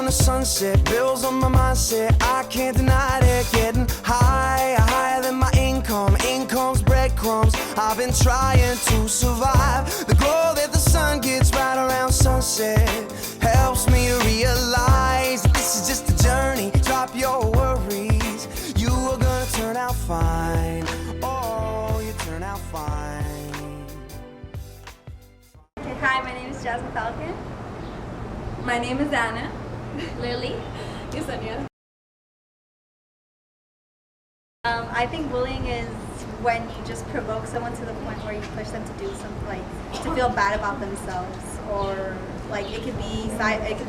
the sunset, bills on my mindset, I can't deny it. Getting higher than my income, income's breadcrumbs. I've been trying to survive. The glow that the sun gets right around sunset helps me realize that this is just a journey. Drop your worries, you are gonna turn out fine. Oh, you turn out fine. Hi, my name is Jasmine Falcon. My name is Anna. Lily. Yesenia. I think bullying is when you just provoke someone to the point where you push them to do something, like to feel bad about themselves, or like it could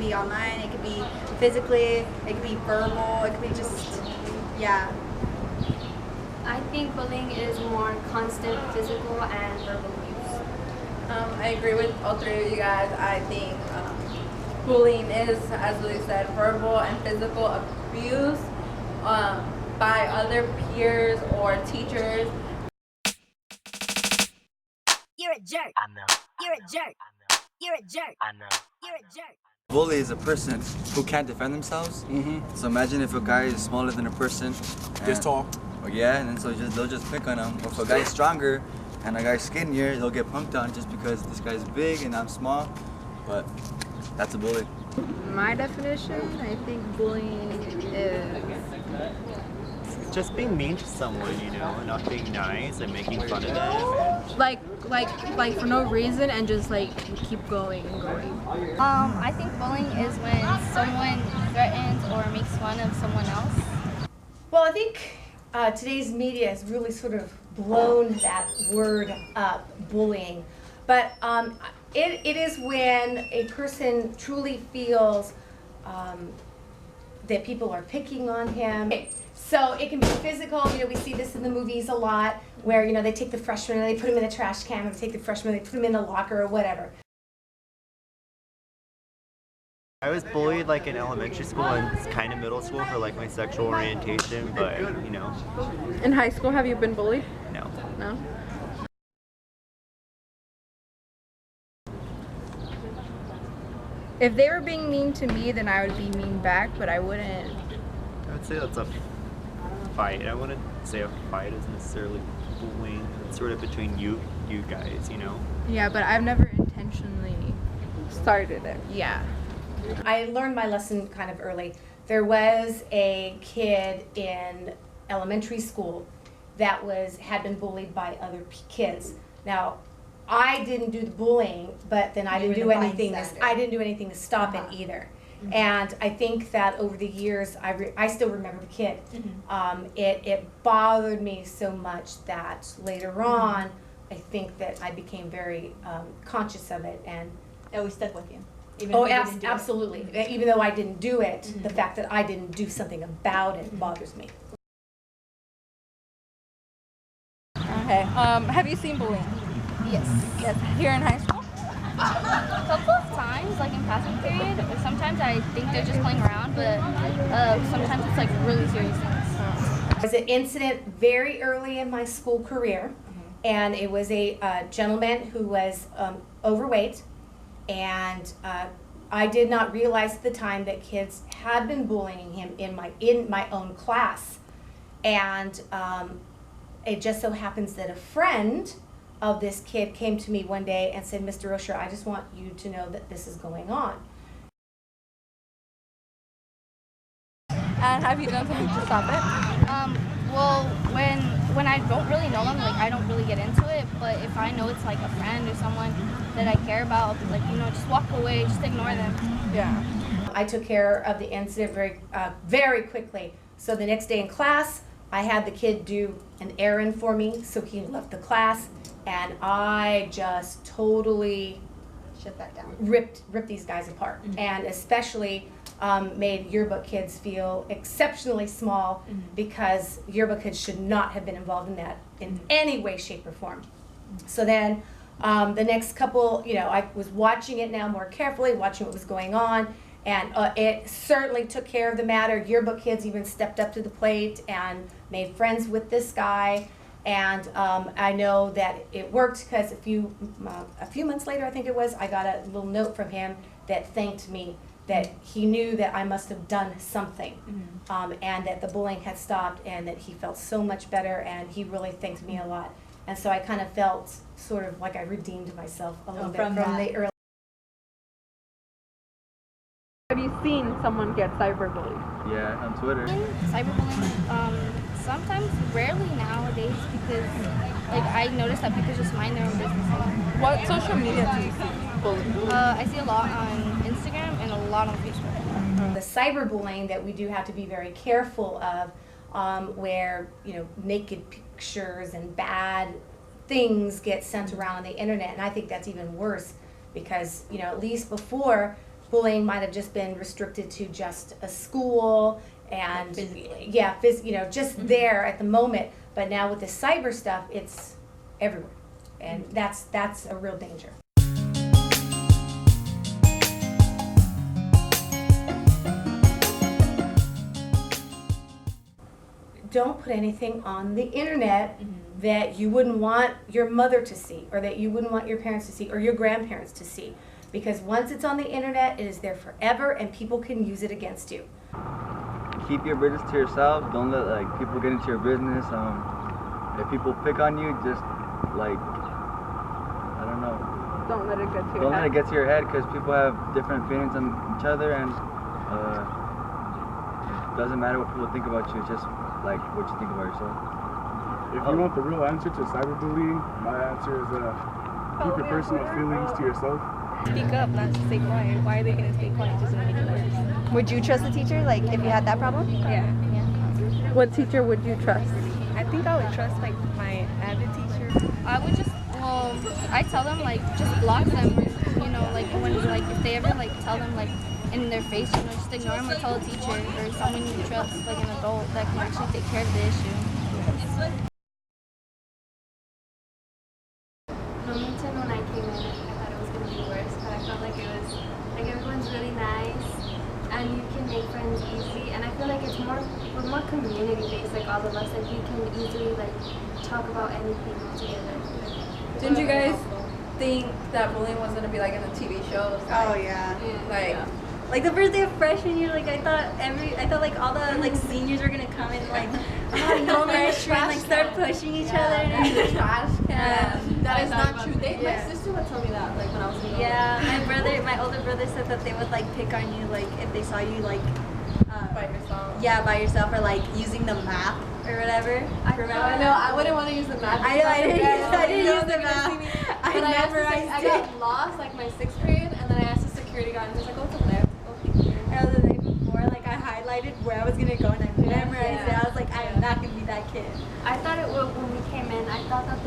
be online, it could be physically, it could be verbal, it could be just, yeah. I think bullying is more constant physical and verbal abuse. I agree with all three of you guys. I think bullying is, as Lily said, verbal and physical abuse by other peers or teachers. You're a jerk. I know. You're a jerk. I know. You're a jerk. I know. You're a jerk. Bully is a person who can't defend themselves. So imagine if a guy is smaller than a person. Gets tall. Oh yeah, and then so they'll just pick on him. Or if a guy's stronger and a guy's skinnier, they'll get punked on just because this guy's big and I'm small. But that's a bully. My definition, I think bullying is just being mean to someone, you know, and not being nice and making fun of them. And like for no reason and just like keep going and going. I think bullying is when someone threatens or makes fun of someone else. Well, I think today's media has really sort of blown that word up, bullying. But it is when a person truly feels that people are picking on him. So it can be physical, you know, we see this in the movies a lot, where, you know, they take the freshman and they put him in a trash can, or they take the freshman and they put him in a locker or whatever. I was bullied like in elementary school and kind of middle school for like my sexual orientation, but you know. In high school, have you been bullied? No. No? If they were being mean to me, then I would be mean back, but I wouldn't. I would say that's a fight. I wouldn't say a fight is necessarily bullying. It's sort of between you guys, you know? Yeah, but I've never intentionally started it. Yeah. I learned my lesson kind of early. There was a kid in elementary school that had been bullied by other kids. Now, I didn't do the bullying, but then I didn't do anything to stop it either. And I think that over the years, I still remember the kid. It bothered me so much that later on, I think that I became very conscious of it, and It always stuck with you. Absolutely. Even though I didn't do it, the fact that I didn't do something about it bothers me. Okay. Have you seen bullying? Yes. Yes. Here in high school? A couple of times, like in passing period. Sometimes I think they're just playing around, but sometimes it's like really serious things. There was an incident very early in my school career, and it was a gentleman who was overweight, and I did not realize at the time that kids had been bullying him in my own class, and it just so happens that a friend of this kid came to me one day and said, "Mr. Osher, I just want you to know that this is going on." And have you done something to stop it? Well, when I don't really know them, like I don't really get into it. But if I know it's like a friend or someone that I care about, I'll be like, you know, just walk away, just ignore them. Yeah. I took care of the incident very quickly. So the next day in class, I had the kid do an errand for me, so he left the class, and I just totally Shut that down. ripped these guys apart, and especially made yearbook kids feel exceptionally small, because yearbook kids should not have been involved in that in any way, shape, or form. So then the next couple, you know, I was watching it now more carefully, watching what was going on, and it certainly took care of the matter. Yearbook kids even stepped up to the plate and made friends with this guy. And I know that it worked, because a few months later, I think it was, I got a little note from him that thanked me that he knew that I must have done something, and that the bullying had stopped, and that he felt so much better, and he really thanked me a lot. And so I kind of felt sort of like I redeemed myself a little bit from the early. Have you seen someone get cyberbullied? Yeah, on Twitter. Cyberbullying, sometimes, rarely nowadays, because like I notice that people just mind their own business. What social media do you see bullying? I see a lot on Instagram and a lot on Facebook. The cyberbullying that we do have to be very careful of, where naked pictures and bad things get sent around on the internet, and I think that's even worse because at least before, bullying might have just been restricted to just a school and just there at the moment. But now with the cyber stuff, it's everywhere, and that's a real danger. Don't put anything on the internet that you wouldn't want your mother to see, or that you wouldn't want your parents to see, or your grandparents to see. Because once it's on the internet, it is there forever, and people can use it against you. Keep your business to yourself. Don't let people get into your business. If people pick on you, just I don't know. Don't let it get to your Don't head. let it get to your head, because people have different opinions on each other, and doesn't matter what people think about you. It's just what you think about yourself. If you want the real answer to cyberbullying, my answer is keep your personal feelings to yourself. Speak up, not just stay quiet. Why are they gonna stay quiet? Just to make it worse. Would you trust a teacher, like, if you had that problem? Yeah. What teacher would you trust? I think I would trust like my avid teacher. I would just, I tell them just block them, when if they ever tell them in their face, just ignore them or tell a teacher or someone you trust, an adult that can actually take care of the issue. Wilmington, when I came in, I thought it was going to be worse, but I felt like it was, everyone's really nice, and you can make friends easy, and I feel like we're more community-based, all of us, you can easily, talk about anything together. Didn't you guys think that bullying was gonna be in the TV shows? Oh yeah. Like the first day of freshman year, I thought all the seniors were gonna come and no freshman, start pushing each other. in the trash can. That is not true. My sister would tell me that when I was in My older brother said that they would pick on you if they saw you by yourself. Yeah, by yourself, or using the map or whatever. I know. I wouldn't want to use the map. I didn't use the map. But I got lost my 6th period, and then I asked the security guard, and he was like, "Go to the left." And the night before, I highlighted where I was gonna go, and I memorized it. I was like, I am not gonna be that kid. I thought when we came in, I thought that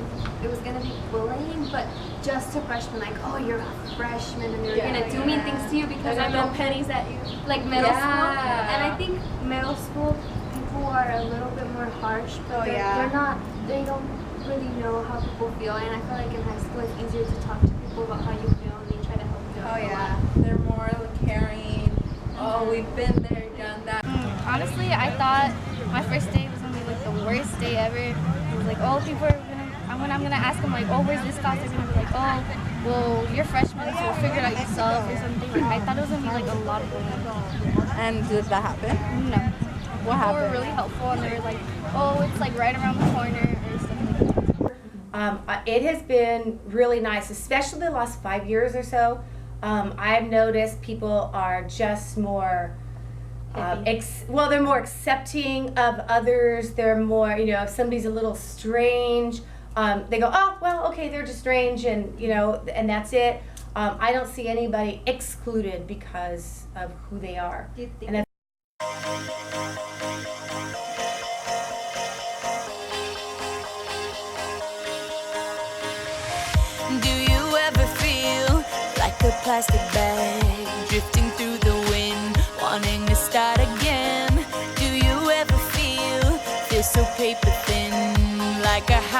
it was going to be bullying, but just to freshmen, oh, you're a freshman, and they're going to do mean things to you because I throw pennies at you. Middle school. And I think middle school, people are a little bit more harsh, but they don't really know how people feel, and I feel like in high school it's easier to talk to people about how you feel, and they try to help you out a lot. They're more caring. Oh, we've been there, done that. Honestly, I thought my first day was gonna be the worst day ever. It was people are gonna, when I'm gonna ask them where's this class? They're gonna be well, you're freshmen, so figure it out yourself or something. I thought it was gonna be a lot of bullying. And did that happen? No. What happened? People were really helpful, and they were it's right around the corner or stuff like that. It has been really nice, especially the last 5 years or so. I've noticed people are just more, they're more accepting of others. They're more, if somebody's a little strange, they go, oh, well, okay, they're just strange, and and that's it. I don't see anybody excluded because of who they are. And Do you ever feel like a plastic bag drifting through the wind, wanting to start again? Do you ever feel so paper thin, like a